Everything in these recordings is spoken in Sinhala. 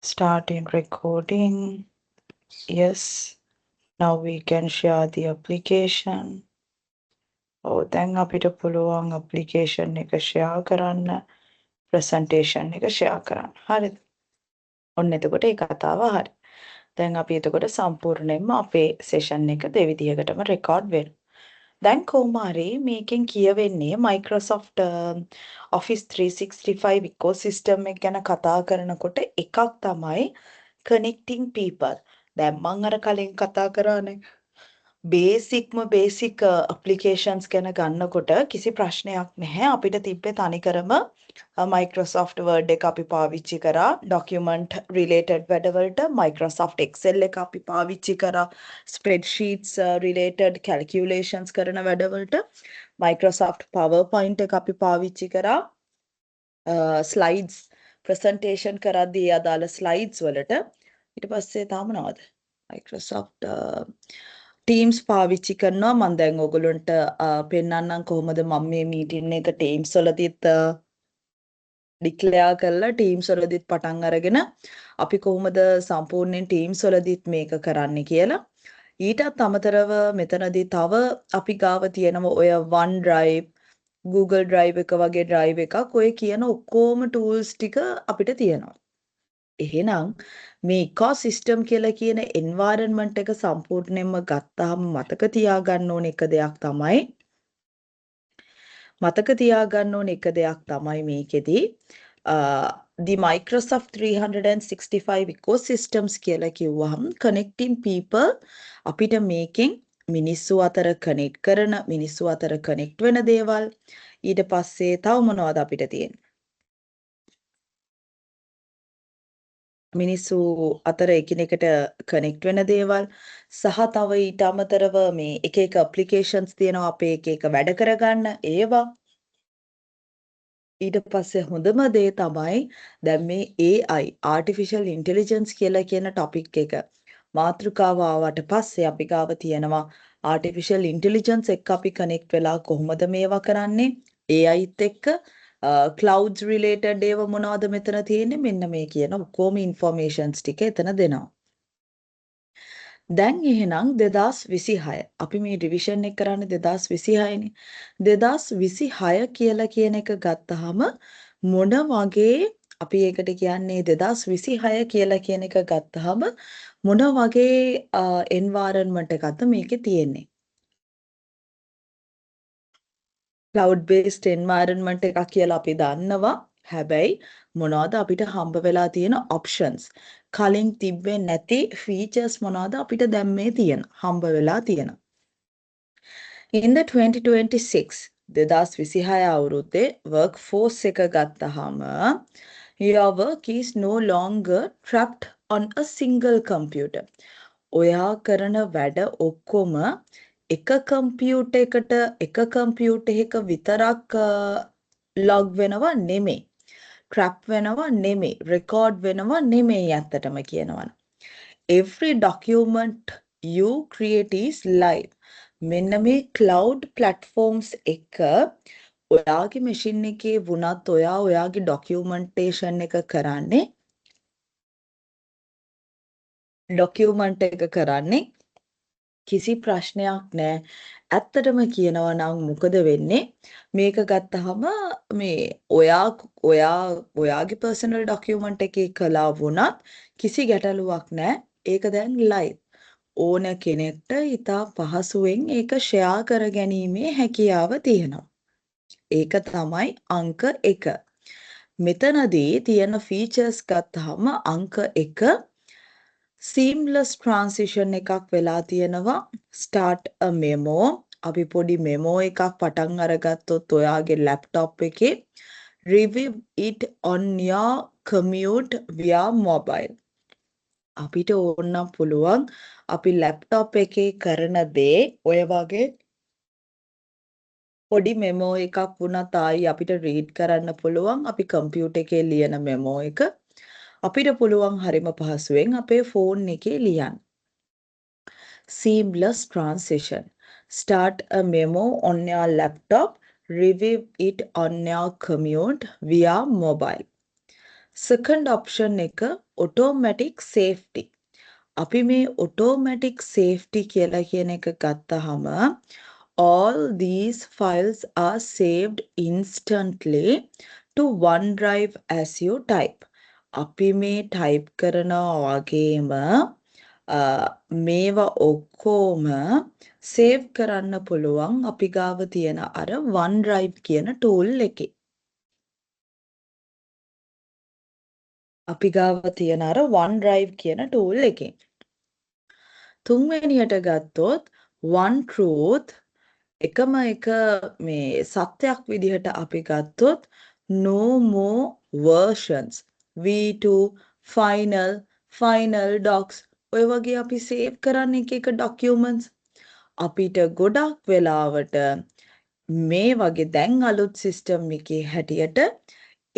Starting recording. Yes. Now we can share the application. දැන් අපිට පුළුවන් application එක share කරන්න, presentation එක share කරන්න. හරිද? ඔන්න එතකොට ඒ කතාව හරි. දැන් අපි එතකොට සම්පූර්ණයෙන්ම අපේ session එක දෙවිදිහකටම record වෙනවා. දැන් කොහොම හරි මේකෙන් කියවෙන්නේ Microsoft Office 365 ecosystem එක ගැන කතා කරනකොට එකක් තමයි connecting people. දැන් මම අර කලින් කතා කරානේ බේසික් ඇප්ලිකේෂන්ස් ගැන ගන්නකොට කිසි ප්‍රශ්නයක් නැහැ. අපිට තිබ්බේ තනිකරම Microsoft Word එක අපි පාවිච්චි කරා document related වැඩවලට, Microsoft Excel එක අපි පාවිච්චි කරා spreadsheets related calculations කරන වැඩවලට, Microsoft PowerPoint එක අපි පාවිච්චි කරා slides presentation කරද්දී අදාළ slides වලට. ඊට පස්සේ තාම නවද Microsoft Teams පාවිච්චි කරනවා. මම දැන් ඔයගොල්ලන්ට පෙන්නන්නම් කොහොමද මම මේ මීටින් එක Teams වලදීත් ඩික්ලෙයාර් කරලා Teams වලදීත් පටන් අරගෙන අපි කොහොමද සම්පූර්ණයෙන් Teams වලදීත් මේක කරන්න කියලා. ඊටත් අමතරව මෙතනදී තව අපි ගාව තියෙනවා ඔය OneDrive, Google Drive එක වගේ drive එකක්. ඔය කියන ඔක්කොම tools ටික අපිට තියෙනවා. එහෙනම් මේ ඉකෝසිස්ටම් කියලා කියන environment එක සම්පූර්ණයෙන්ම ගත්තාම මතක තියාගන්න ඕන එක තමයි මේකෙදි the Microsoft 365 ecosystems කියලා කිව්වහම connecting people අපිට මේකෙන් මිනිස්සු අතර connect කරන, මිනිස්සු අතර connect වෙන දේවල්. ඊට පස්සේ තව මොනවද අපිට තියෙන්නේ? මිනිස්සු අතර එකිනෙකට කනෙක්ට් වෙන දේවල් සහ තව ඊට අමතරව මේ එක එක ඇප්ලිකේෂන්ස් තියෙනවා අපේ එක වැඩ කරගන්න ඒවා. ඊට පස්සේ හොඳම දේ තමයි දැන් මේ AI artificial intelligence කියලා කියන ටොපික් එක මාතෘකාව ආවට පස්සේ අපි ගාව තියෙනවා artificial intelligence එක්ක අපි කනෙක්ට් වෙලා කොහොමද මේවා කරන්නේ AIත් එක්ක clouds related ඒවා මොනවද මෙතන තියෙන්නේ මෙන්න මේ කියන ඔක්කොම informations ටික එතන දෙනවා. දැන් එහෙනම් 2026 අපි මේ රිවිෂන් එක කරන්නේ 2026 නේ. 2026 කියලා කියන එක ගත්තාම මොන වගේ අපි ඒකට කියන්නේ 2026 කියලා කියන එක ගත්තාම මොන වගේ environment එකක්ද මේකේ තියෙන්නේ? cloud based environment එකක් කියලා අපි දන්නවා. හැබැයි මොනවද අපිට හම්බ වෙලා තියෙන options? කලින් තිබ්බේ නැති features මොනවද අපිට දැන් මේ තියෙන හම්බ වෙලා තියෙන. In the 2026 2026 අවුරුද්දේ workforce එක ගත්තාම your work is no longer trapped on a single computer. ඔයා කරන වැඩ ඔක්කොම එක කම්පියුටර් එක විතරක් log වෙනවා නෙමෙයි. trap වෙනවා නෙමෙයි. record වෙනවා නෙමෙයි ඇත්තටම කියනවනම්. Every document you create is live. මෙන්න මේ cloud platforms එක ඔයාගේ machine එකේ වුණත් ඔයාගේ documentation එක කරන්නේ කිසි ප්‍රශ්නයක් නැහැ. ඇත්තටම කියනවා නම් මොකද වෙන්නේ? මේක ගත්තාම මේ ඔයාගේ personal document එකේ කළා වුණත් කිසි ගැටලුවක් නැහැ. ඒක දැන් live. ඕන කෙනෙක්ට ඉතා පහසුවෙන් ඒක share කර ගැනීමේ හැකියාව තියෙනවා. ඒක තමයි අංක 1. මෙතනදී තියෙන features ගත්තාම අංක 1 seamless transition එකක් වෙලා තියෙනවා. start a memo. අපි පොඩි memo එකක් පටන් අරගත්තොත් ඔයාගේ laptop එකේ review it on your commute via mobile. අපිට ඕනනම් පුළුවන් අපි laptop එකේ කරන දේ ඔය වගේ පොඩි memo එකක් වුණත් ආයි අපිට read කරන්න පුළුවන්. අපි computer එකේ ලියන memo එක අපිට පුළුවන් හරිම පහසුවෙන් අපේ phone එකේ ලියන්න. Seamless transition. Start a memo on your laptop. Review it on your commute via mobile. second option එක automatic safety. අපි මේ automatic safety කියලා කියන එක ගත්තාම all these files are saved instantly to OneDrive as you type. අපි මේ type කරනවා වගේම මේවා ඔක්කොම save කරන්න පුළුවන් අපි ගාව තියෙන අර OneDrive කියන tool එකේ. අපි ගාව තියෙන අර OneDrive කියන tool එකේ. තුන්වෙනියට ගත්තොත් OneTruth එකම එක මේ සත්‍යයක් විදිහට අපි ගත්තොත් no more versions v2 final docs ඔය වගේ අපි save කරන්න එක documents අපිට ගොඩක් වෙලාවට මේ වගේ දැන් අලුත් system එකේ හැටියට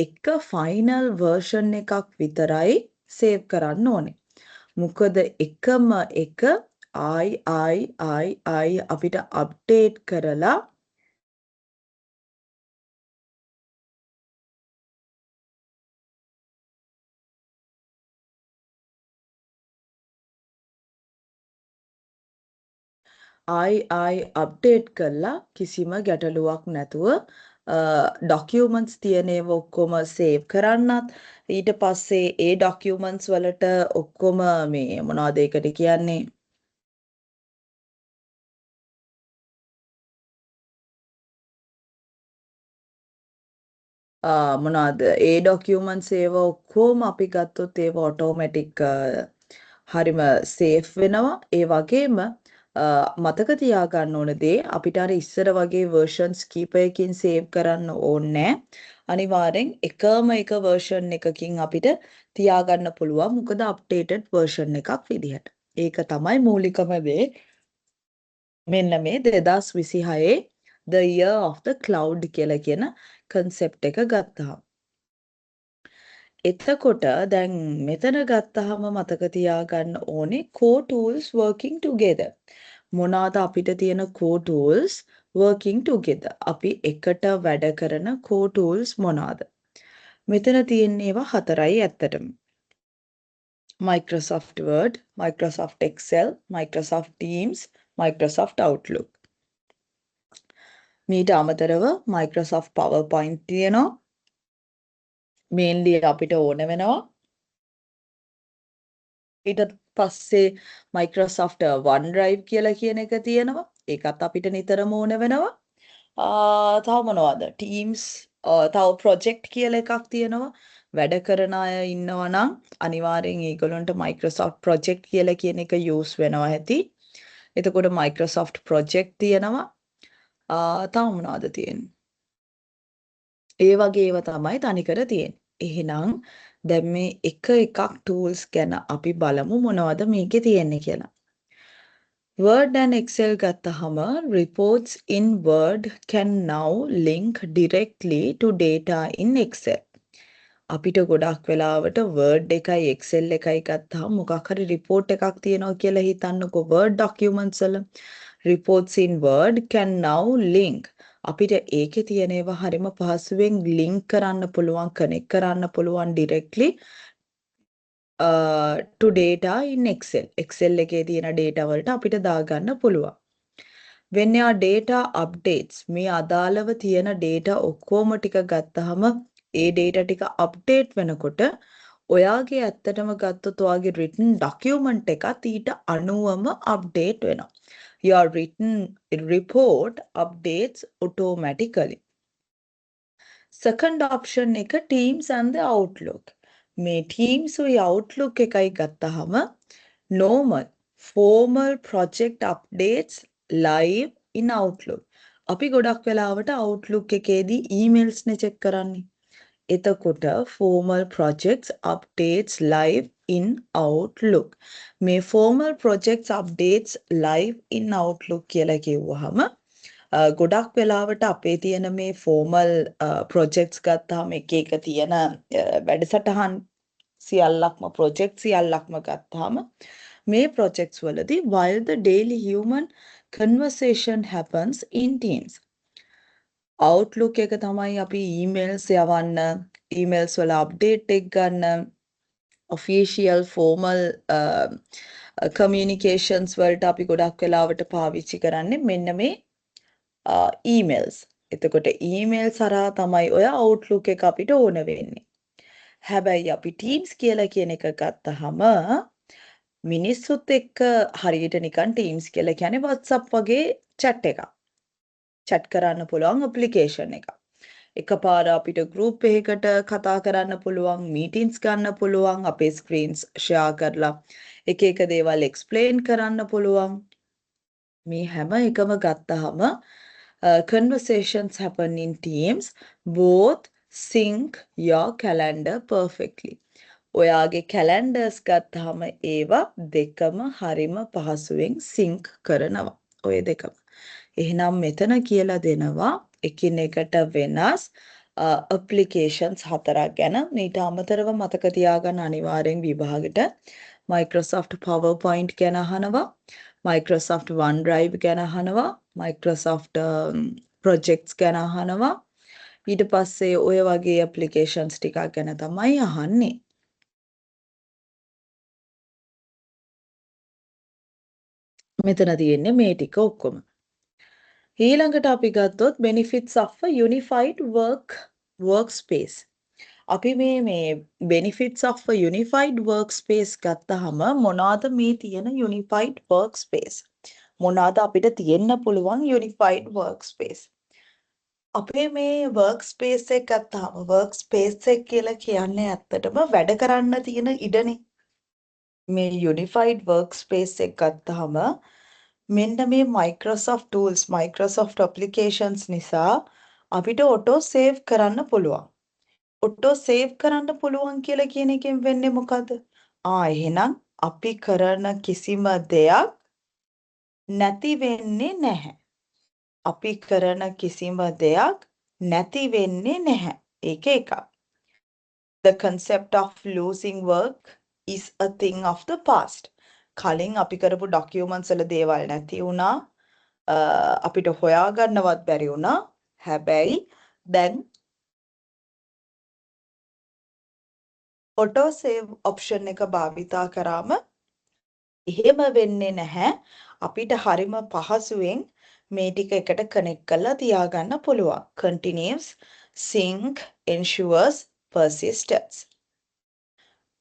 එක final version එකක් විතරයි save කරන්න ඕනේ. මොකද එකම එක I අපිට update කරලා update කරලා කිසිම ගැටලුවක් නැතුව documents තියෙන ඒවා ඔක්කොම save කරන්නත් ඊට පස්සේ ඒ documents වලට ඔක්කොම මේ මොනවද ඒකට කියන්නේ මොනවද ඒ documents ඒවා ඔක්කොම අපි ගත්තොත් ඒවා automatic හරිම safe වෙනවා ඒ වගේම මතක තියාගන්න ඕන දේ අපිට අර ඉස්සර වගේ versions කීපයකින් save කරන්න ඕනේ අනිවාර්යෙන් එකම එක version එකකින් අපිට තියාගන්න පුළුවන් මොකද updated version එකක් විදිහට. ඒක තමයි මූලිකම දේ. මෙන්න මේ 2026 the year of the cloud කියලා කියන concept එක ගත්තාම. එතකොට දැන් මෙතන ගත්තාම මතක තියාගන්න ඕනේ core tools working together. මොනවාද අපිට තියෙන core tools working together? අපි එකට වැඩ කරන core tools මොනවාද? මෙතන තියෙන ඒවා හතරයි ඇත්තටම. Microsoft Word, Microsoft Excel, Microsoft Teams, Microsoft Outlook. මීට අමතරව Microsoft PowerPoint තියෙනවා. mainly අපිට ඕන වෙනවා. ඊට පස්සේ Microsoft OneDrive කියලා කියන එක තියෙනවා. ඒකත් අපිට නිතරම ඕන වෙනවා. තව මොනවද? Teams තව project කියලා එකක් තියෙනවා. වැඩ කරන අය ඉන්නවා නම් අනිවාර්යෙන් ඒගොල්ලන්ට Microsoft project කියලා කියන එක use වෙනවා ඇති. එතකොට Microsoft project තියෙනවා. තව මොනවද තියෙන්නේ? ඒ වගේ ඒවා තමයි තනිකර තියෙන්නේ. එහෙනම් දැන් මේ එක එකක් tools ගැන අපි බලමු මොනවද මේකේ තියෙන්නේ කියලා. Word and Excel ගත්තහම reports in Word can now link directly to data in Excel. අපිට ගොඩක් වෙලාවට Word එකයි Excel එකයි ගත්තාම මොකක් හරි report එකක් තියෙනවා කියලා හිතන්නකෝ Word documents වල reports in Word can now link අපිට ඒකේ තියෙන ඒවා හරිම පහසුවෙන් link කරන්න පුළුවන් connect කරන්න පුළුවන් directly to data in Excel. Excel එකේ තියෙන data වලට අපිට දාගන්න පුළුවන්. when your data updates මේ අදාළව තියෙන data ඔක්කොම ටික ගත්තාම ඒ data ටික update වෙනකොට ඔයාගේ ඇත්තටම ගත්තොත් ඔයාගේ written document එකත් ඊට අනුවම update වෙනවා. Your written report updates automatically. Second option එක Teams and the Outlook. මේ Teams උයි Outlook එකයි ගත්තාම normal formal project updates live in Outlook. අපි ගොඩක් වෙලාවට Outlook එකේදී emails නේ check කරන්නේ. එතකොට formal projects updates live in Outlook. මේ formal projects updates live in Outlook කියලා කිව්වහම ගොඩක් වෙලාවට අපේ තියෙන මේ formal projects ගත්තාම එක එක තියෙන වැඩසටහන් සියල්ලක්ම project සියල්ලක්ම ගත්තාම මේ projects වලදී while the daily human conversation happens in Teams Outlook එක තමයි අපි emails යවන්න emails වල update එක ගන්න, official formal communications වලට අපි ගොඩක් වෙලාවට පාවිච්චි කරන්නේ මෙන්න මේ emails. එතකොට emails හරහා තමයි ඔය Outlook එක අපිට ඕන වෙන්නේ. හැබැයි අපි Teams කියලා කියන එක ගත්තහම මිනිස්සුත් එක්ක හරියට නිකන් Teams කියලා කියන්නේ WhatsApp වගේ chat එකක්. chat කරන්න පුළුවන් application එකක්. එකපාර අපිට group එකකට කතා කරන්න පුළුවන්, meetings ගන්න පුළුවන්, අපේ screens share කරලා එක එක දේවල් explain කරන්න පුළුවන්. මේ හැම එකම ගත්තහම conversations happen in Teams, both sync your calendar perfectly. ඔයාගේ calendars ගත්තාම ඒවා දෙකම හරිම පහසුවෙන් sync කරනවා. ඔය දෙකම. එහෙනම් මෙතන කියලා දෙනවා එකිනෙකට වෙනස් applications හතරක් ගැන. ඊට අමතරව මතක තියාගන්න අනිවාර්යෙන් විභාගෙට Microsoft PowerPoint ගැන අහනවා, Microsoft OneDrive ගැන අහනවා, Microsoft projects ගැන අහනවා. ඊට පස්සේ ඔය වගේ applications ටිකක් ගැන තමයි අහන්නේ. මෙතන තියෙන්නේ මේ ටික ඔක්කොම. ඊළඟට අපි ගත්තොත් benefits of a unified workspace. අපි මේ benefits of a unified workspace ගත්තහම මොනවාද මේ තියෙන unified workspace? මොනවාද අපිට තියෙන්න පුළුවන් unified workspace? අපේ මේ workspace එක ගත්තාම workspace එක කියලා කියන්නේ ඇත්තටම වැඩ කරන්න තියෙන ඉඩනේ. මේ unified workspace එක ගත්තාම මෙන්න මේ Microsoft tools, Microsoft applications නිසා අපිට auto save කරන්න පුළුවන්. auto save කරන්න පුළුවන් කියලා කියන එකෙන් වෙන්නේ මොකද? එහෙනම් අපි කරන කිසිම දෙයක් නැති වෙන්නේ නැහැ. අපි කරන කිසිම දෙයක් නැති වෙන්නේ නැහැ. ඒක එකක්. The concept of losing work is a thing of the past. කලින් අපි කරපු documents වල දේවල් නැති වුණා. අපිට හොයාගන්නවත් බැරි වුණා. හැබැයි දැන් auto save option එක භාවිතා කරාම එහෙම වෙන්නේ නැහැ. අපිට හරිම පහසුවෙන් මේ ටික එකට connect කරලා තියාගන්න පුළුවන්. Continuous sync ensures persistence.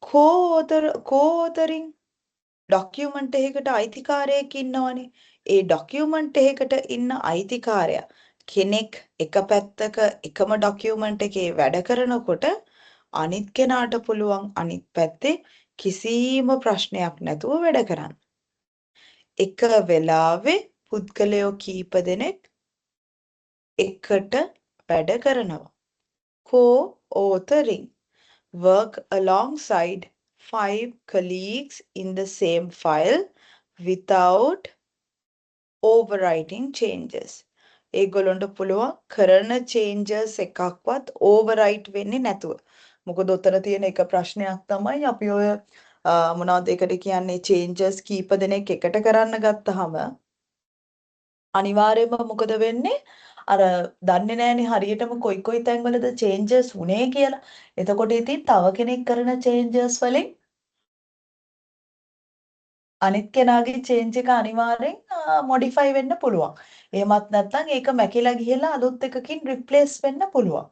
co-authoring document එකකට අයිතිකාරයෙක් ඉන්නවනේ. ඒ document එකකට ඉන්න අයිතිකාරයා කෙනෙක් එක පැත්තක එකම document එකේ වැඩ කරනකොට අනිත් කෙනාට පුළුවන් අනිත් පැත්තේ කිසිම ප්‍රශ්නයක් නැතුව වැඩ කරන්න. එක වෙලාවේ පුද්ගලයෝ කීප දෙනෙක් එකට වැඩ කරනවා. Co-authoring work alongside 5 colleagues in the same file without overwriting changes. ඒගොල්ලන්ට පුළුවන් කරන changes එකක්වත් overwrite වෙන්නේ නැතුව. මොකද උතන තියෙන එක ප්‍රශ්නයක් තමයි අපි ඔය මොනවද ඒකට කියන්නේ changes කීප දෙනෙක් එකට කරන්න ගත්තාම අනිවාර්යයෙන්ම මොකද වෙන්නේ? අර දන්නේ නැහැනේ හරියටම කොයි තැන්වලද changes උනේ කියලා. එතකොට ඉතින් තව කෙනෙක් කරන changes වලින් අනිත් කෙනාගේ change එක අනිවාර්යෙන් modify වෙන්න පුළුවන්. එහෙමත් නැත්නම් ඒක මැකිලා ගිහලා අලුත් එකකින් replace වෙන්න පුළුවන්.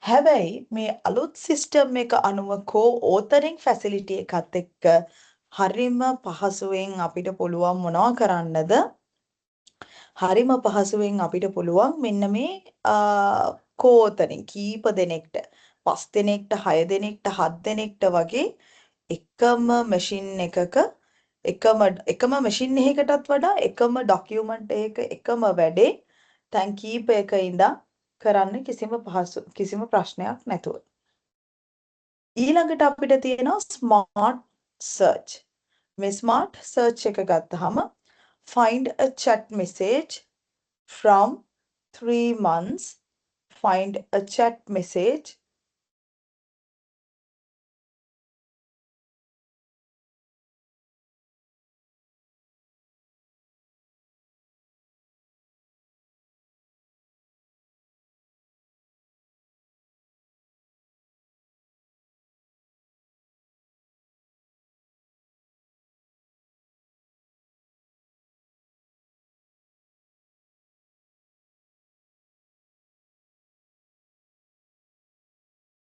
හැබැයි මේ අලුත් system එක අනුව co-authoring facility එකත් එක්ක හරිම පහසුවෙන් අපිට පුළුවන් මොනවා කරන්නද? හරිම පහසුවෙන් අපිට පුළුවන් මෙන්න මේ co-authoring කීප දෙනෙක්ට 5 දෙනෙක්ට 6 දෙනෙක්ට 7 දෙනෙක්ට වගේ එකම machine එකක එකම machine එකකටත් වඩා එකම document එකක එකම වැඩේ තැන් කීපයක ඉඳන් කරන්න කිසිම ප්‍රශ්නයක් නැතුව. ඊළඟට අපිට තියෙනවා smart search. මේ smart search එක ගත්තාම find a chat message from 3 months, find a chat message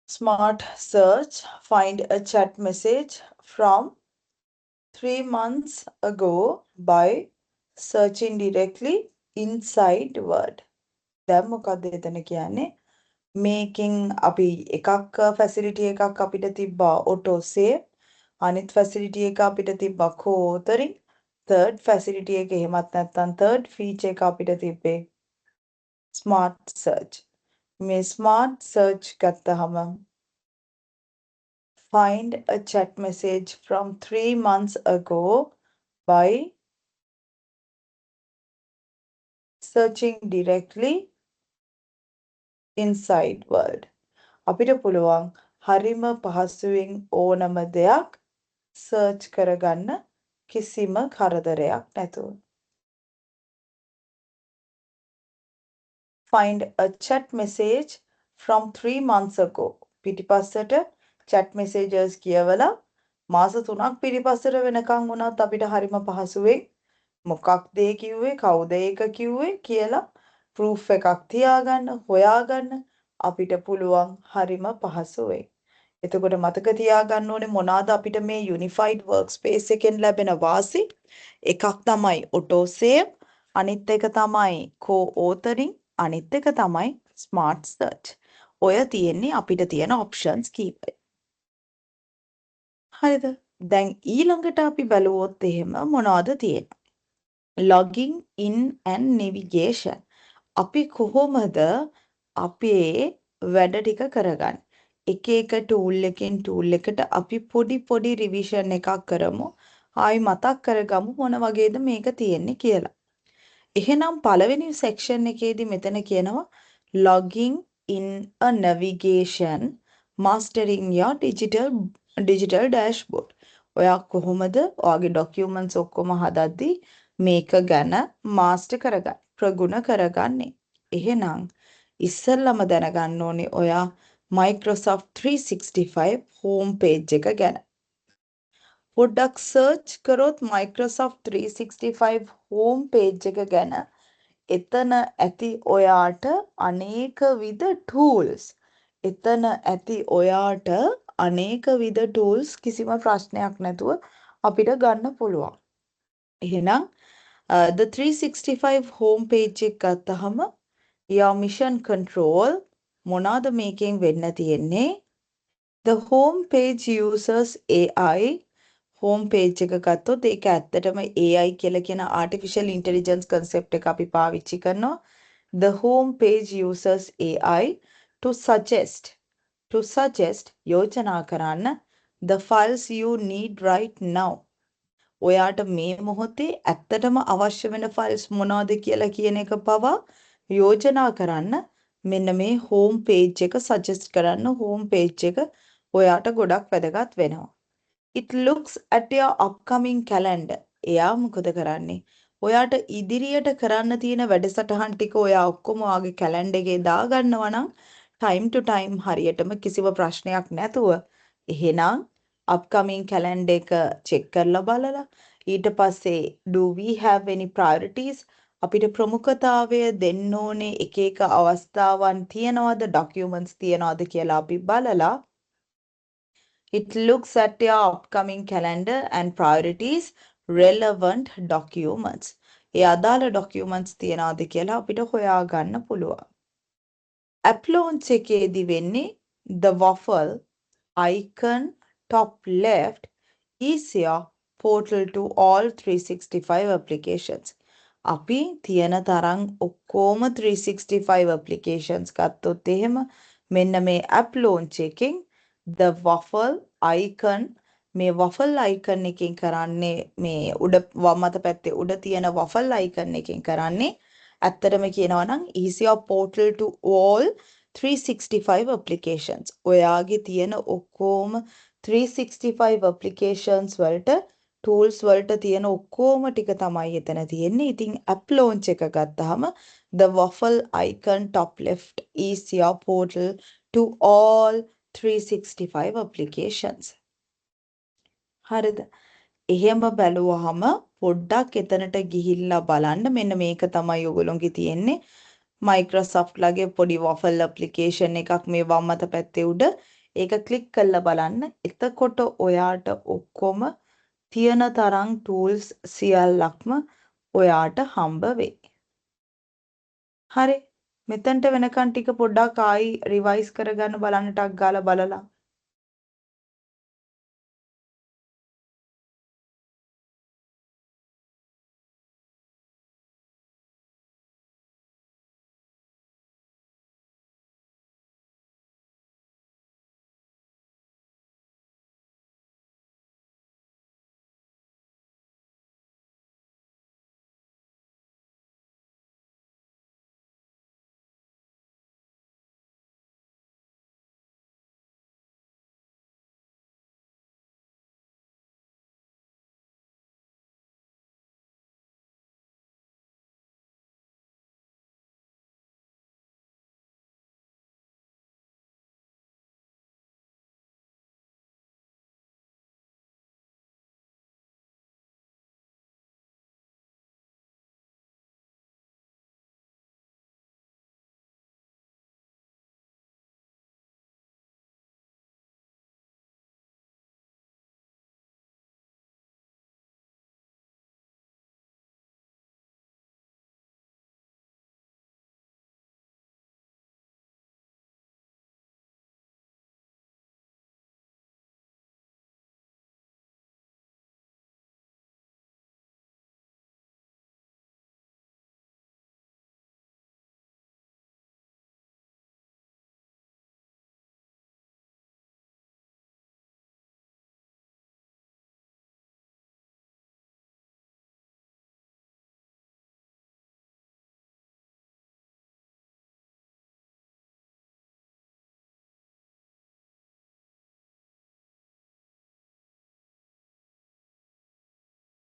Smart search, find a chat message from 3 months ago by searching directly inside Word. දැන් මොකක්ද එතන කියන්නේ? මේකෙන් අපි එකක් ෆැසිලිටි එකක් අපිට තිබ්බා auto save, අනිත් ෆැසිලිටි එක අපිට තිබ්බා co-authoring, third ෆැසිලිටි එක එහෙමත් නැත්නම් third feature එක අපිට තිබ්බේ smart search. මේ smart search ගත්තහම find a chat message from 3 months ago by searching directly inside Word. අපිට පුළුවන් හරිම පහසුවෙන් ඕනම දෙයක් search කරගන්න කිසිම කරදරයක් නැතුව. Find a chat message from 3 months ago. පිටිපස්සට chat messages කියවලා මාස 3ක් පිටිපස්සට වෙනකන් වුණත් අපිට හරිම පහසුවෙන් මොකක්ද ඒ කිව්වේ කවුද ඒක කිව්වේ කියලා proof එකක් තියාගන්න හොයාගන්න අපිට පුළුවන් හරිම පහසුවෙන්. එතකොට මතක තියාගන්න ඕනේ මොනවාද අපිට මේ unified workspace එකෙන් ලැබෙන වාසි? එකක් තමයි auto save, අනිත් එක තමයි co-authoring, අනිත් එක තමයි smart search. ඔය තියෙන්නේ අපිට තියෙන options කීපය. හරිද? දැන් ඊළඟට අපි බලුවොත් එහෙම මොනවද තියෙන්නේ? logging in and navigation. අපි කොහොමද අපේ වැඩ ටික කරගන්නේ? එක එක tool එකෙන් tool එකට අපි පොඩි revision එකක් කරමු. ආයි මතක් කරගමු මොන වගේද මේක තියෙන්නේ කියලා. එහෙනම් පළවෙනි section එකේදී මෙතන කියනවා logging in a navigation mastering your digital dashboard. ඔයා කොහොමද ඔයාගේ documents ඔක්කොම හදද්දී මේක ගැන මාස්ටර් කරගන්න ප්‍රගුණ කරගන්නේ. එහෙනම් ඉස්සෙල්ලම දැනගන්න ඕනේ ඔයා Microsoft 365 home page එක ගැන. පොඩ්ඩක් search කරොත් Microsoft 365 home page එක ගැන එතන ඇති ඔයාට අනේක විද tools. එතන ඇති ඔයාට අනේක විද tools කිසිම ප්‍රශ්නයක් නැතුව අපිට ගන්න පුළුවන්. එහෙනම් the 365 home page එක ගත්තහම your mission control මොනවාද මේකෙන් වෙන්න තියෙන්නේ? The home page uses AI. home page එක ගත්තොත් ඒක ඇත්තටම AI කියලා කියන artificial intelligence concept එක අපි පාවිච්චි කරනවා. The home page uses AI to suggest යෝජනා කරන්න the files you need right now. ඔයාට මේ මොහොතේ ඇත්තටම අවශ්‍ය වෙන ෆයිල්ස් මොනවද කියලා කියන එක පවා යෝජනා කරන්න මෙන්න මේ home page එක suggest කරන්න home page එක ඔයාට ගොඩක් වැදගත් වෙනවා. It looks at your upcoming calendar. එයා මොකද කරන්නේ? ඔයාට ඉදිරියට කරන්න තියෙන වැඩසටහන් ටික ඔයා ඔක්කොම ඔයාගේ calendar එකේ දාගන්නවා නම් time to time හරියටම කිසිම ප්‍රශ්නයක් නැතුව එහෙනම් upcoming calendar එක check කරලා බලලා ඊට පස්සේ do we have any priorities අපිට ප්‍රමුඛතාවය දෙන්න ඕනේ එක එක අවස්ථාවන් තියනවද documents තියනවද කියලා අපි බලලා it looks at your upcoming calendar and priorities relevant documents ඒ අදාළ documents තියනවද කියලා අපිට හොයාගන්න පුළුවන් app launch එකේදී වෙන්නේ the waffle icon top left is your portal to all 365 applications. අපි තියෙන තරම් ඔක්කොම 365 applications ගත්තොත් එහෙම මෙන්න මේ app launch එකෙන් the waffle icon මේ waffle icon එකෙන් කරන්නේ මේ උඩ වම් අත පැත්තේ උඩ තියෙන waffle icon එකෙන් කරන්නේ ඇත්තටම කියනවා නම් is your portal to all 365 applications. ඔයාගේ තියෙන ඔක්කොම 365 applications වලට tools වලට තියෙන ඔක්කොම ටික තමයි එතන තියෙන්නේ. ඉතින් app launch එක ගත්තාම the waffle icon top left is your portal to all 365 applications. හරිද? එහෙම බැලුවහම පොඩ්ඩක් එතනට ගිහිල්ලා බලන්න මෙන්න මේක තමයි ඔයගොල්ලෝගේ තියෙන්නේ Microsoft ලගේ පොඩි waffle application එකක් මේ වම් අත පැත්තේ උඩ ඒක ක්ලික් කරලා බලන්න. එතකොට ඔයාට ඔක්කොම තියෙන තරම් ටූල්ස් සියල්ලක්ම ඔයාට හම්බ වෙයි. හරි. මෙතනට වෙනකන් ටික පොඩ්ඩක් ආයි රිවයිස් කරගන්න බලන්න ටක් ගාලා බලලා.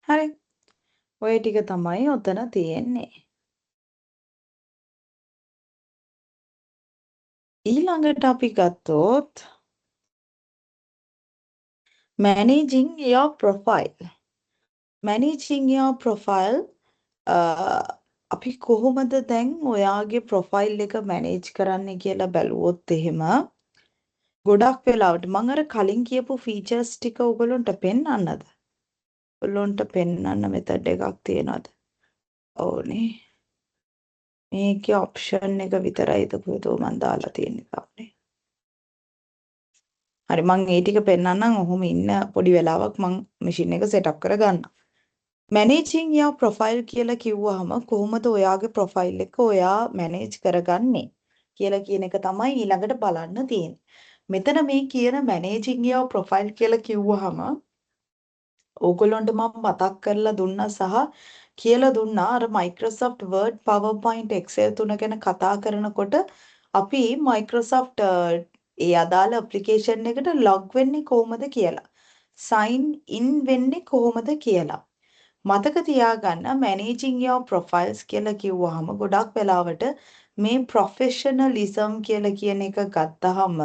හරි. ඔය ටික තමයි ඔතන තියෙන්නේ. ඊළඟට අපි ගත්තොත් managing your profile. managing your profile අපි කොහොමද දැන් ඔයාගේ ප්‍රොෆයිල් එක මැනේජ් කරන්න කියලා බැලුවොත් එහෙම ගොඩක් වෙලාවට මම අර කලින් කියපු ෆීචර්ස් ටික ඔයගොල්ලන්ට පෙන්වන්නද? ඔයගොල්ලන්ට පෙන්වන්න මෙතඩ් එකක් තියෙනවද? ඕනේ. මේකේ ඔප්ෂන් එක විතරයිද කොහෙද මම දාලා තියෙන්නේ තාමනේ. හරි මම ඒ ටික පෙන්වන්නම්. ඔහොම ඉන්න පොඩි වෙලාවක් මම මැෂින් එක සෙටප් කරගන්න. managing your profile කියලා කිව්වහම කොහොමද ඔයාගේ ප්‍රොෆයිල් එක ඔයා මැනේජ් කරගන්නේ කියලා කියන එක තමයි ඊළඟට බලන්න තියෙන්නේ. මෙතන මේ කියන managing your profile කියලා කිව්වහම ඕගොල්ලන්ට මම මතක් කරලා දුන්නා සහ කියලා දුන්නා අර Microsoft Word, PowerPoint, Excel 3 ගැන කතා කරනකොට අපි Microsoft ඒ අදාළ ඇප්ලිකේෂන් එකට log වෙන්නේ කොහොමද කියලා, sign in වෙන්නේ කොහොමද කියලා. මතක තියාගන්න managing your profiles කියලා කිව්වහම ගොඩක් වෙලාවට මේ professionalism කියලා කියන එක ගත්තහම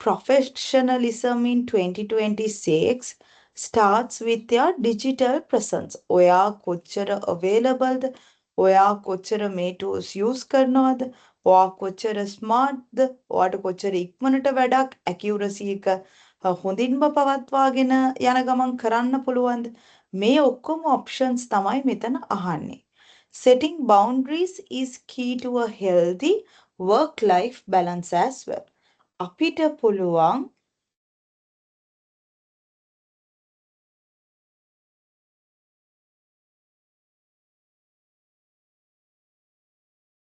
professionalism in 2026 starts with your digital presence. ඔයා කොච්චර available ද? ඔයා කොච්චර මේ tools use කරනවද? ඔයා කොච්චර smart ද? ඔයාට කොච්චර ඉක්මනට වැඩක් accuracy එක හොඳින්ම පවත්වාගෙන යන ගමන් කරන්න පුළුවන්ද? මේ ඔක්කොම options තමයි මෙතන අහන්නේ. Setting boundaries is key to a healthy work-life balance as well. අපිට පුළුවන්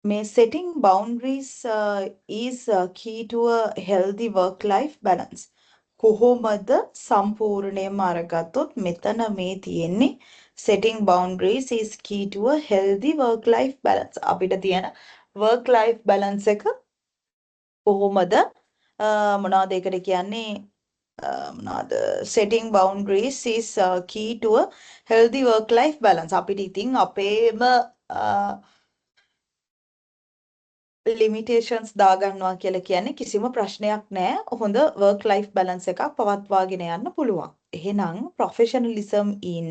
මේ setting boundaries is key to a healthy work-life balance. කොහොමද සම්පූර්ණයෙන්ම අරගත්තොත් මෙතන මේ තියෙන්නේ setting boundaries is key to a healthy work-life balance. අපිට තියෙන work-life balance එක කොහොමද මොනවද ඒකට කියන්නේ මොනවද setting boundaries is key to a healthy work-life balance. අපිට ඉතින් අපේම limitations දාගන්නවා කියලා කියන්නේ කිසිම ප්‍රශ්නයක් නැහැ. හොඳ work life balance එකක් පවත්වාගෙන යන්න පුළුවන්. එහෙනම් professionalism in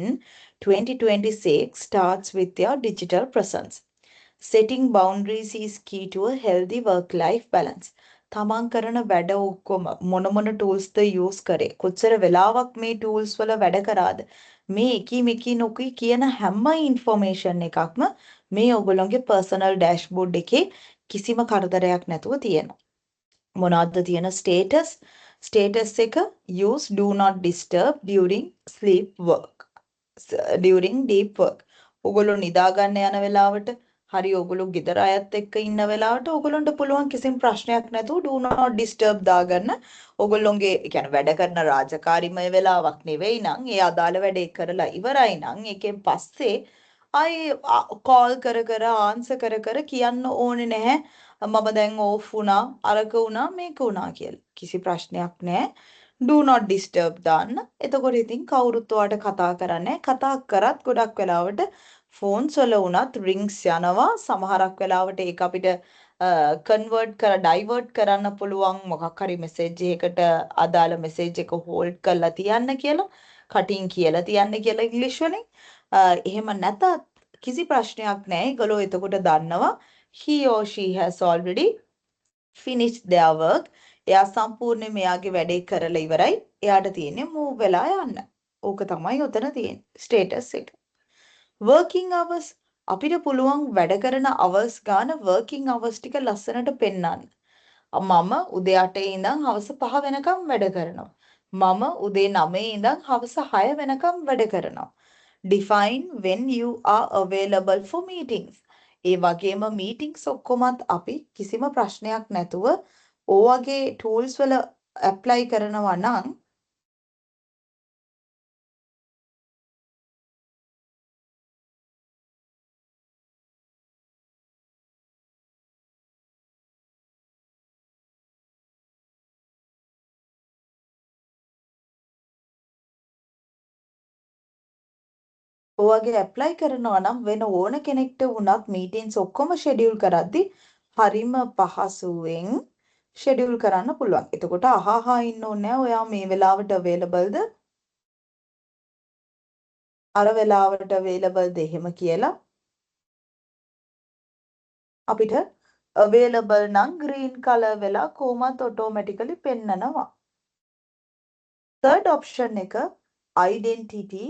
2026 starts with your digital presence. Setting boundaries is key to a healthy work life balance. තමන් කරන වැඩ ඔක්කොම මොන මොන ටූල්ස්ද යූස් කරේ කොච්චර වෙලාවක් මේ ටූල්ස් වල වැඩ කරාද මේ එකී මෙකී නොකී කියන හැම ඉන්ෆෝමේෂන් එකක්ම මේ ඔයගොල්ලෝගේ පර්සනල් ඩෑෂ්බෝඩ් එකේ කිසිම කරදරයක් නැතුව තියෙනවා. මොනවද තියෙන ස්ටේටස් එක use do not disturb during sleep work during deep work. ඔයගොල්ලෝ නිදා ගන්න යන වෙලාවට හරි ඔයගොල්ලෝ ගෙදර අයත් එක්ක ඉන්න වෙලාවට ඔයගොල්ලන්ට පුළුවන් කිසිම ප්‍රශ්නයක් නැතුව do not disturb දාගන්න. ඔයගොල්ලෝගේ කියන්නේ වැඩ කරන රාජකාරිමය වෙලාවක් නෙවෙයි නම් ඒ අදාළ වැඩේ කරලා ඉවරයි නම් ඒකෙන් පස්සේ ආයේ කෝල් කර කර ආන්සර් කර කර කියන්න ඕනේ නැහැ. මම දැන් ඕෆ් වුණා අරක වුණා මේක වුණා කියලා. කිසි ප්‍රශ්නයක් නැහැ. do not disturb දාන්න. එතකොට ඉතින් කවුරුත් ඔයාට කතා කරන්නේ කතා කරත් ගොඩක් වෙලාවට ෆෝන්ස් වල වුණත් රින්ග්ස් යනවා. සමහරක් වෙලාවට ඒක අපිට ඩයිවර්ට් කරන්න පුළුවන් මොකක් හරි මෙසේජ් එකකට අදාළ මෙසේජ් එක හෝල්ඩ් කරලා තියන්න කියලා. කටින් කියලා තියන්න කියලා ඉංග්‍රීසි වලින්. එහෙම නැතත් කිසි ප්‍රශ්නයක් නැහැ. ඒගොල්ලෝ එතකොට දන්නවා he or she has already finished their work. එයා සම්පූර්ණයෙන් මෙයාගේ වැඩේ කරලා ඉවරයි. එයාට තියෙන්නේ move වෙලා යන්න. ඕක තමයි උතන තියෙන්නේ. ස්ටේටස් එක. working hours අපිට පුළුවන් වැඩ කරන hours ගාන working hours ටික ලස්සනට පෙන්වන්න. මම උදේ 8 ඉඳන් හවස 5 වෙනකම් වැඩ කරනවා. මම උදේ 9 ඉඳන් හවස 6 වෙනකම් වැඩ කරනවා. Define when you are available for meetings. ඒ වගේම meetings ඔක්කොමත් අපි කිසිම ප්‍රශ්නයක් නැතුව ඕවගේ tools වල apply කරනවා නම් ඔයගේ ඇප්ලයි කරනවා නම් වෙන ඕන කෙනෙක්ට වුණත් මීටින්ස් ඔක්කොම ෂෙඩියුල් කරද්දි හරිම පහසුවෙන් ෂෙඩියුල් කරන්න පුළුවන්. එතකොට අහහා ඉන්න ඕනේ නැහැ ඔයා මේ වෙලාවට අවේලබල්ද? අර වෙලාවට අවේලබල්ද එහෙම කියලා අපිට අවේලබල් නම් ග්‍රීන් කලර් වෙලා කොහොමත් ඔටෝමැටිකලි පෙන්නනවා. third option එක identity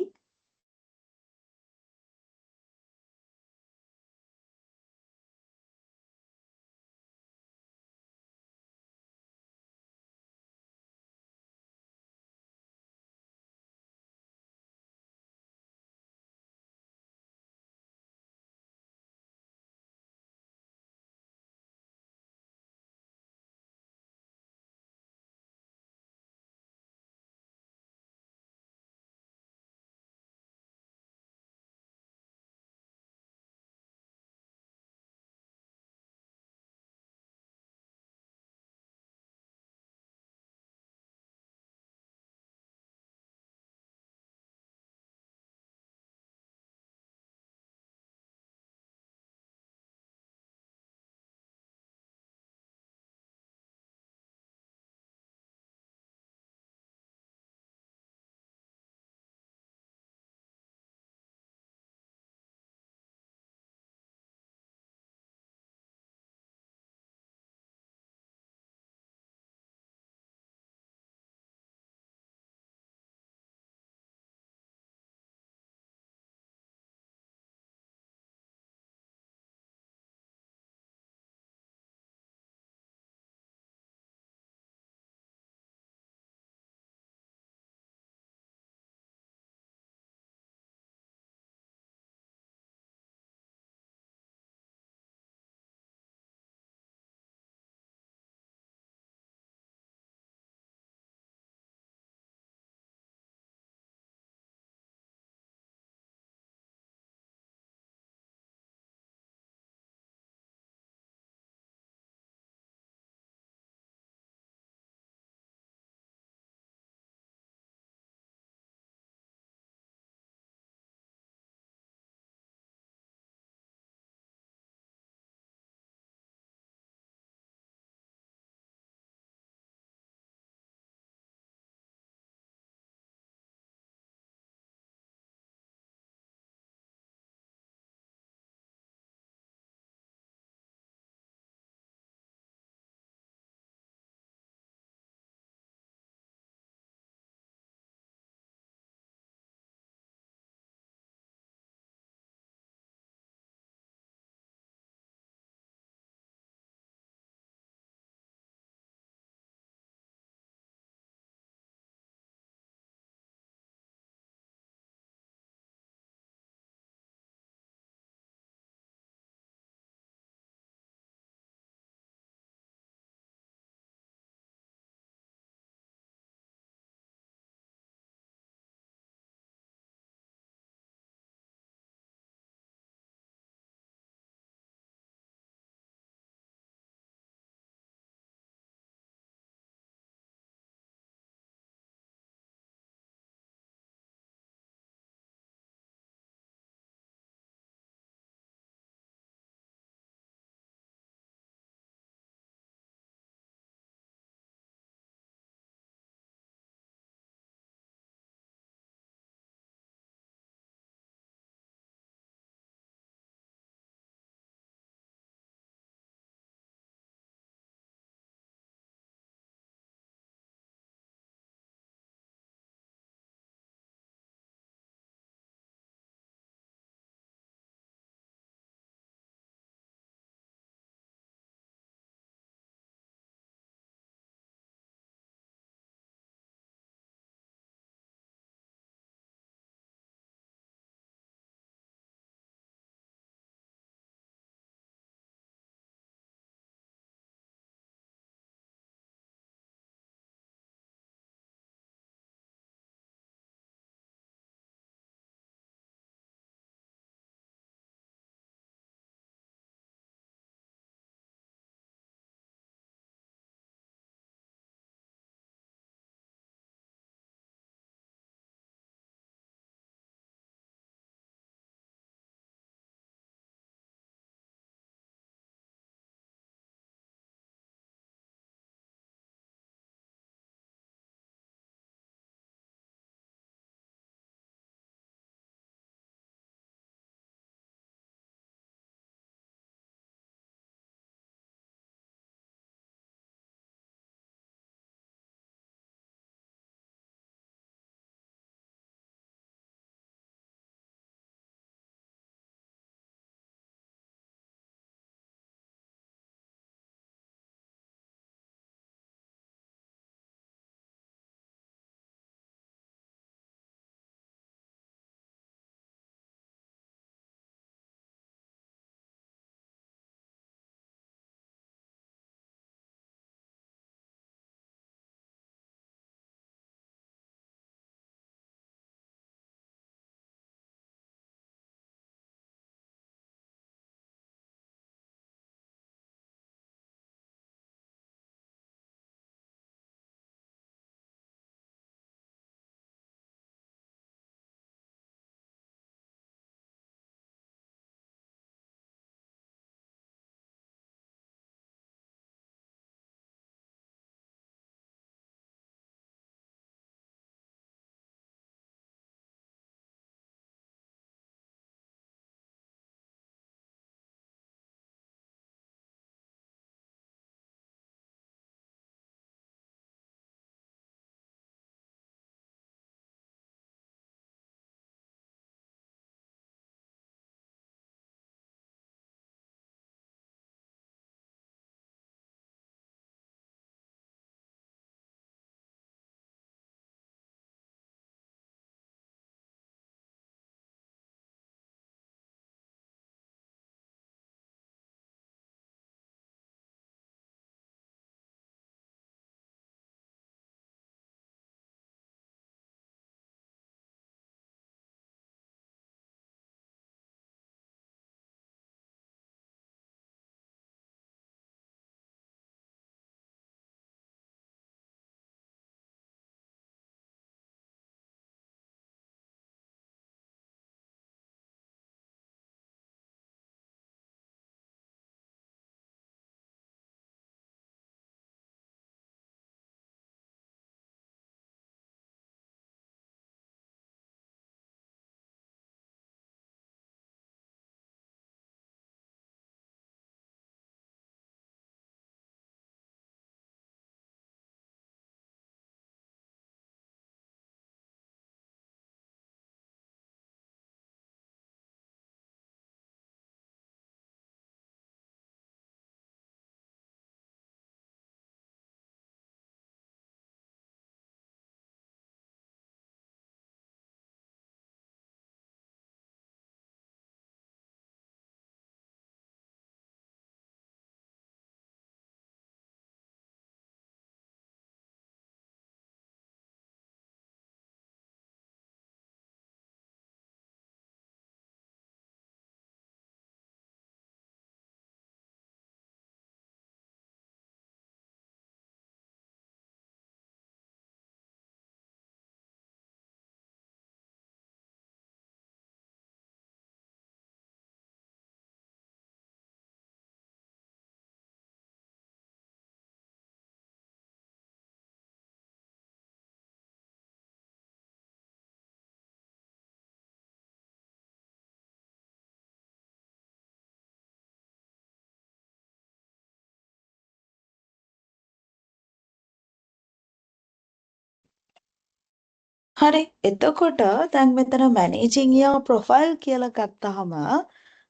හරි. එතකොට දැන් මෙතන managing your profile කියලා ගත්තාම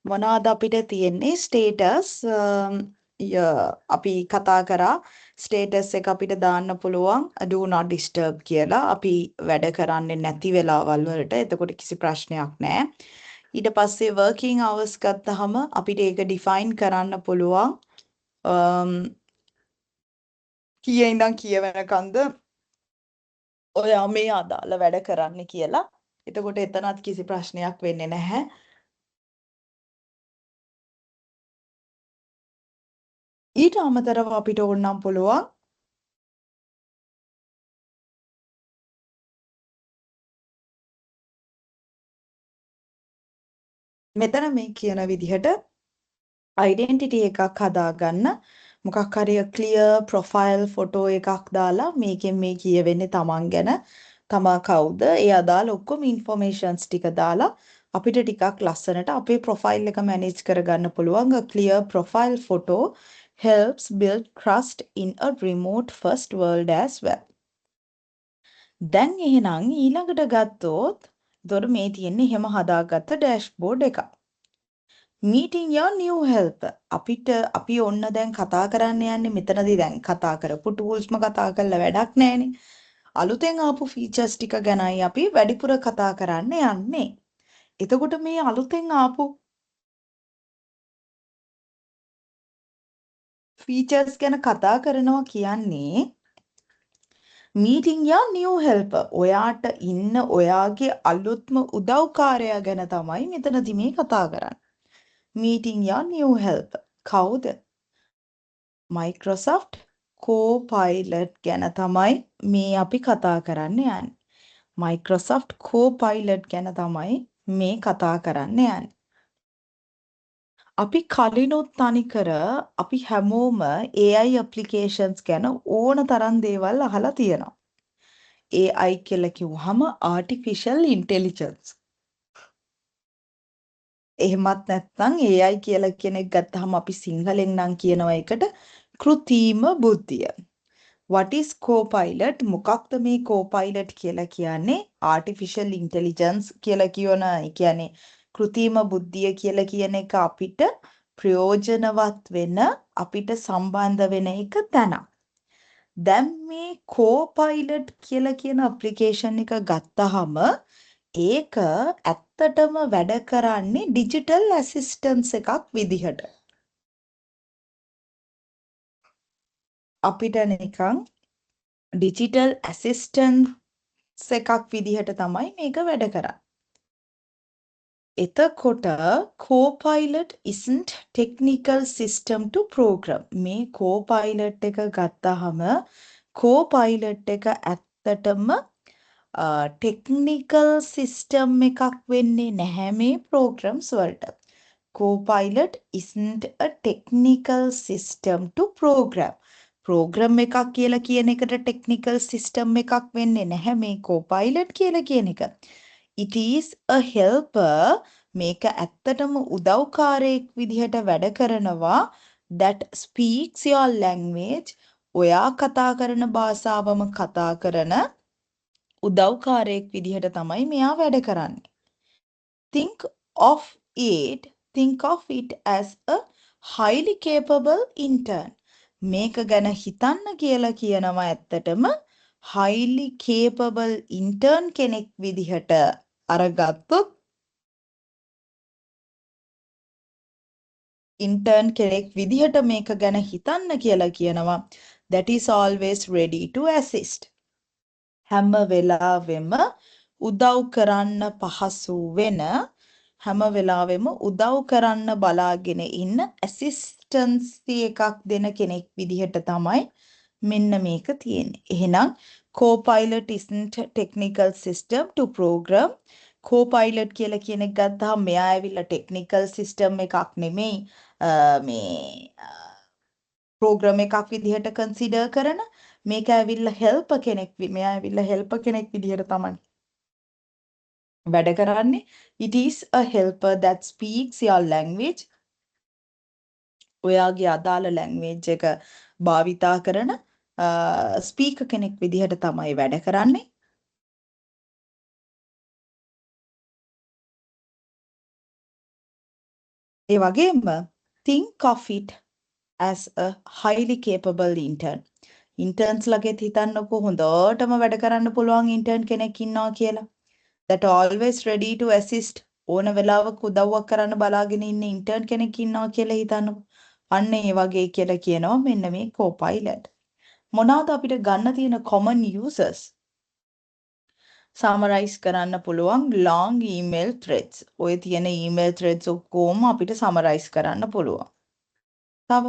මොනවද අපිට තියෙන්නේ status අපි කතා කරා status එක අපිට දාන්න පුළුවන් do not disturb කියලා. අපි වැඩ කරන්නේ නැති වෙලාවල් වලට. එතකොට කිසි ප්‍රශ්නයක් නැහැ. ඊට පස්සේ working hours ගත්තාම අපිට ඒක define කරන්න පුළුවන්. කීයේ ඉඳන් කීය වෙනකන්ද ඔයා මේ අදාළ වැඩ කරන්න කියලා. එතකොට එතනත් කිසි ප්‍රශ්නයක් වෙන්නේ නැහැ. ඊට අමතරව අපිට ඕනනම් පුළුවන් මෙතන මේ කියන විදිහට ඩෙන්ටිටි එකක් හදාගන්න මොකක් හරි ක්ලියර් ප්‍රොෆයිල් ෆොටෝ එකක් දාලා මේකෙන් මේ කියවෙන්නේ තමන් ගැන තමා කවුද ඒ අදාළ ඔක්කොම ඉන්ෆර්මේෂන්ස් ටික දාලා අපිට ටිකක් ලස්සනට අපේ ප්‍රොෆයිල් එක මැනේජ් කරගන්න පුළුවන් a clear profile photo helps build trust in a remote first world as well. දැන් එහෙනම් ඊළඟට ගත්තොත් එතකොට මේ තියෙන්නේ එහෙම හදාගත්ත ඩෑෂ්බෝඩ් එකක්. meeting your new helper අපි ඔන්න දැන් කතා කරන්න යන්නේ මෙතනදී දැන් කතා කරපු ටූල්ස්ම කතා කරලා වැඩක් නැහැනේ. අලුතෙන් ආපු ෆීචර්ස් ටික ගැනයි අපි වැඩිපුර කතා කරන්න යන්නේ. එතකොට මේ අලුතෙන් ආපු ෆීචර්ස් ගැන කතා කරනවා කියන්නේ meeting your new helper. ඔයාට ඉන්න ඔයාගේ අලුත්ම උදව්කාරයා ගැන තමයි මෙතනදී මේ කතා කරන්නේ. meeting your new helper. කවුද? Microsoft Copilot ගැන තමයි මේ අපි කතා කරන්න යන්නේ. Microsoft Copilot ගැන තමයි මේ කතා කරන්න යන්නේ. අපි කලිනුත් තනිකර අපි හැමෝම AI applications ගැන ඕන තරම් දේවල් අහලා තියෙනවා. AI කියලා කිව්වහම artificial intelligence. එහෙමත් නැත්නම් AI කියලා කෙනෙක් ගත්තාම අපි සිංහලෙන් නම් කියනවා එකට කෘත්‍රිම බුද්ධිය. What is Copilot? මොකක්ද මේ Copilot කියලා කියන්නේ? Artificial Intelligence කියලා කියන කියන්නේ කෘත්‍රිම බුද්ධිය කියලා කියන එක අපිට ප්‍රයෝජනවත් වෙන අපිට සම්බන්ධ වෙන එක තැනක්. දැන් මේ Copilot කියලා කියන application එක ගත්තාම ඒක ඇත්තටම වැඩ කරන්නේ digital assistance එකක් විදිහට. අපිට නිකන් digital assistance එකක් විදිහට තමයි මේක වැඩ කරන්නේ. එතකොට Copilot isn't technical system to program. මේ Copilot එක ගත්තාම Copilot එක ඇත්තටම technical system එකක් වෙන්නේ නැහැ මේ programs වලට. Copilot isn't a technical system to program. program එකක් කියලා කියන එකට technical system එකක් වෙන්නේ නැහැ මේ Copilot කියලා කියන එක. It is a helper. මේක ඇත්තටම උදව්කාරයෙක් විදිහට වැඩ කරනවා that speaks your language. ඔයා කතා කරන භාෂාවම කතා කරන උදව්කාරයෙක් විදිහට තමයි මෙයා වැඩ කරන්නේ. Think of it as a highly capable intern. මේක ගැන හිතන්න කියලා කියනවා ඇත්තටම highly capable intern කෙනෙක් විදිහට අරගත්තොත් intern කෙනෙක් විදිහට මේක ගැන හිතන්න කියලා කියනවා that is always ready to assist. හැම වෙලාවෙම උදව් කරන්න පහසු වෙන හැම වෙලාවෙම උදව් කරන්න බලාගෙන ඉන්න ඇසිස්ටන්සි එකක් දෙන කෙනෙක් විදිහට තමයි මෙන්න මේක තියෙන්නේ. එහෙනම් Copilot isn't technical system to program. Copilot කියලා කියන එක ගත්තාම මෙයා ඇවිල්ලා technical system එකක් නෙමෙයි මේ program එකක් විදිහට consider කරන මේක ඇවිල්ලා helper කෙනෙක් මෙයා ඇවිල්ලා helper කෙනෙක් විදිහට තමයි වැඩ කරන්නේ. It is a helper that speaks your language. ඔයාගේ අදාළ language එක භාවිතා කරන ස්පීකර් කෙනෙක් විදිහට තමයි වැඩ කරන්නේ. ඒ වගේම think of it as a highly capable intern. ඉන්ටර්න්ස්ලගෙත් හිතන්නකෝ හොඳටම වැඩ කරන්න පුළුවන් ඉන්ටර්න් කෙනෙක් ඉන්නවා කියලා. That always ready to assist ඕන වෙලාවක උදව්වක් කරන්න බලාගෙන ඉන්න ඉන්ටර්න් කෙනෙක් ඉන්නවා කියලා හිතන්නකෝ. අන්න ඒ වගේ කියලා කියනවා මෙන්න මේ Copilot. මොනවාද අපිට ගන්න තියෙන common users? සමරයිස් කරන්න පුළුවන් long email threads. ඔය තියෙන email threads ඔක්කොම අපිට සමරයිස් කරන්න පුළුවන්. තව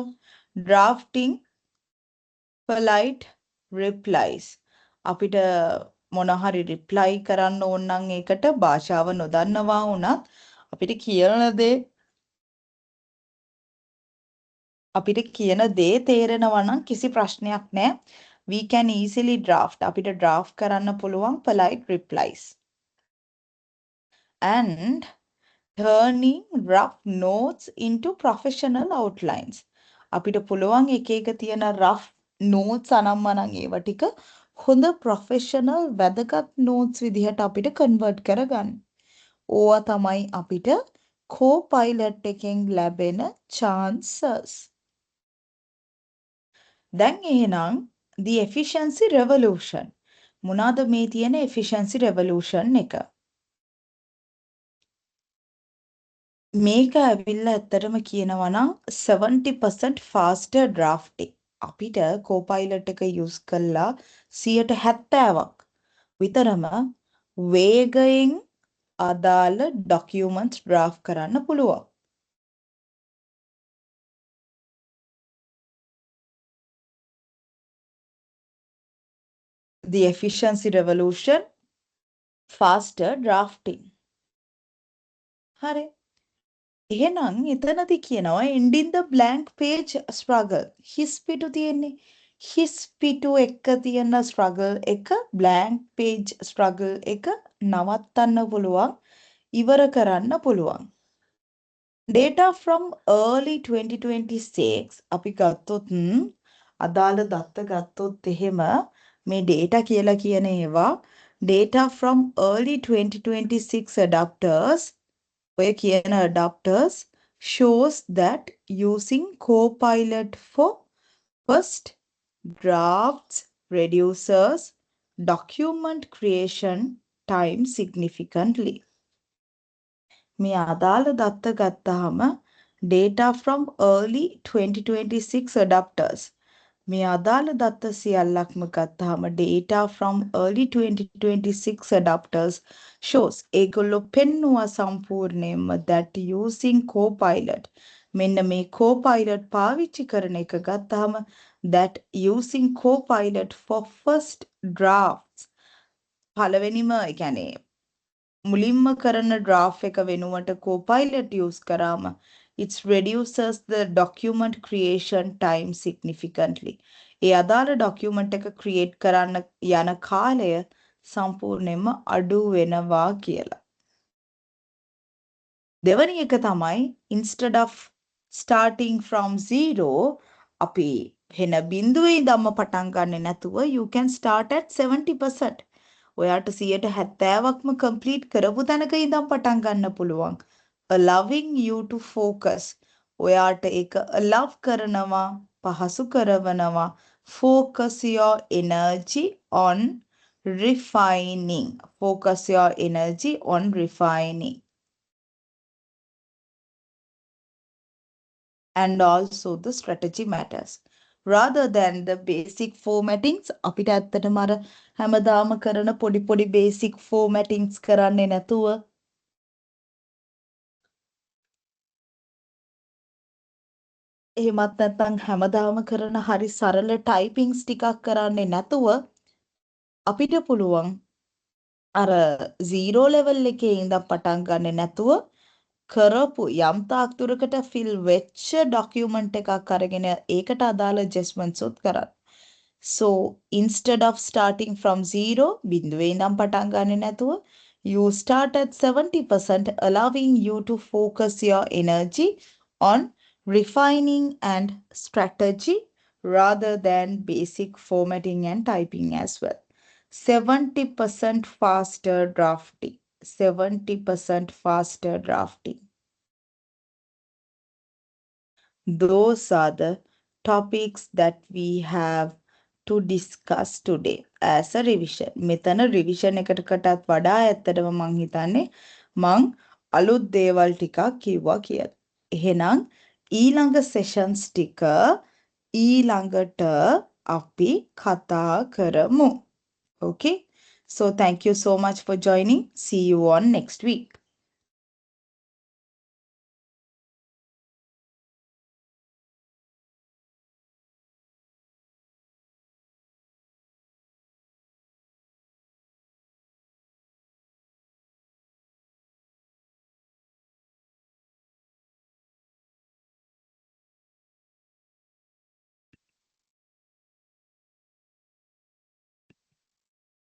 drafting polite replies. අපිට මොන හරි reply කරන්න ඕන නම් ඒකට භාෂාව නොදන්නවා වුණත් අපිට කියන දේ තේරෙනවා නම් කිසි ප්‍රශ්නයක් නැහැ. We can easily draft. අපිට draft කරන්න පුළුවන් polite replies. And turning rough notes into professional outlines. අපිට පුළුවන් එක එක තියෙන rough notes අනම්මනම් ඒවා ටික හොඳ professional වැදගත් notes විදිහට අපිට convert කරගන්න. ඕවා තමයි අපිට Copilot එකෙන් ලැබෙන chances. දැන් එහෙනම් the efficiency revolution. මොනවාද මේ තියෙන efficiency revolution එක? මේක ඇවිල්ලා ඇත්තටම කියනවා නම් 70% faster drafting. අපිට Copilot එක use කළා 70%ක් විතරම වේගයෙන් අදාළ documents draft කරන්න පුළුවන්. The efficiency revolution, faster drafting. හරි. එහෙනම් එතනදි කියනවා ending the blank page struggle. හිස් පිටු තියෙන්නේ. හිස් පිටු එක තියෙන struggle එක blank page struggle එක නවත්තන්න පුළුවන්. ඉවර කරන්න පුළුවන්. Data from early 2026 අපි ගත්තොත් අදාළ දත්ත ගත්තොත් එහෙම මේ data කියලා කියන ඒවා data from early 2026 adapters ඔය කියන adapters shows that using Copilot for first drafts reduces document creation time significantly. මේ අදාළ දත්ත ගත්තාම data from early 2026 adapters මේ අදාළ දත්ත සියල්ලක්ම ගත්තාම data from early 2026 adapters shows ඒගොල්ලෝ පෙන්නුවා සම්පූර්ණයෙන්ම that using Copilot මෙන්න මේ Copilot පාවිච්චි කරන එක ගත්තාම that using Copilot for first drafts පළවෙනිම ඒ කියන්නේ මුලින්ම කරන draft එක වෙනුවට Copilot use කරාම it reduces the document creation time significantly. ඒ අදාළ document එක create කරන්න යන කාලය සම්පූර්ණයෙන්ම අඩු වෙනවා කියලා. දෙවැනි එක තමයි instead of starting from zero අපි වෙන බිඳුවේ ඉඳන්ම පටන් ගන්නෙ නැතුව you can start at 70%. ඔයාට 70%ක්ම complete කරපු තැනක ඉඳන් පටන් ගන්න පුළුවන්. Allowing you to focus. ඔයාට ඒක allow කරනවා, පහසු කරවනවා. Focus your energy on refining. Focus your energy on refining. And also the strategy matters. Rather than the basic formattings අපිට ඇත්තටම අර හැමදාම කරන පොඩි පොඩි basic formattings කරන්නේ නැතුව එහෙමත් නැත්නම් හැමදාම කරන හරි සරල typings ටිකක් කරන්නේ නැතුව අපිට පුළුවන් අර 0 level එකේ ඉඳන් පටන් ගන්නෙ නැතුව කරපු යම් තාක් දුරකට fill වෙච්ච document එකක් අරගෙන ඒකට අදාළ adjustments උත් කරන්න. So instead of starting from 0 බිඳුවේ ඉඳන් පටන් ගන්නෙ නැතුව you start at 70% allowing you to focus your energy on refining and strategy rather than basic formatting and typing as well. 70% faster drafting. 70% faster drafting. those are the topics that we have to discuss today as a revision. මෙතන revision එකකටත් වඩා ඇත්තටම මං හිතන්නේ මං අලුත් දේවල් ටිකක් කිව්වා කියලා. එහෙනම් ඊළඟ sessions ටික ඊළඟට අපි කතා කරමු. Okay? So thank you so much for joining. See you on next week.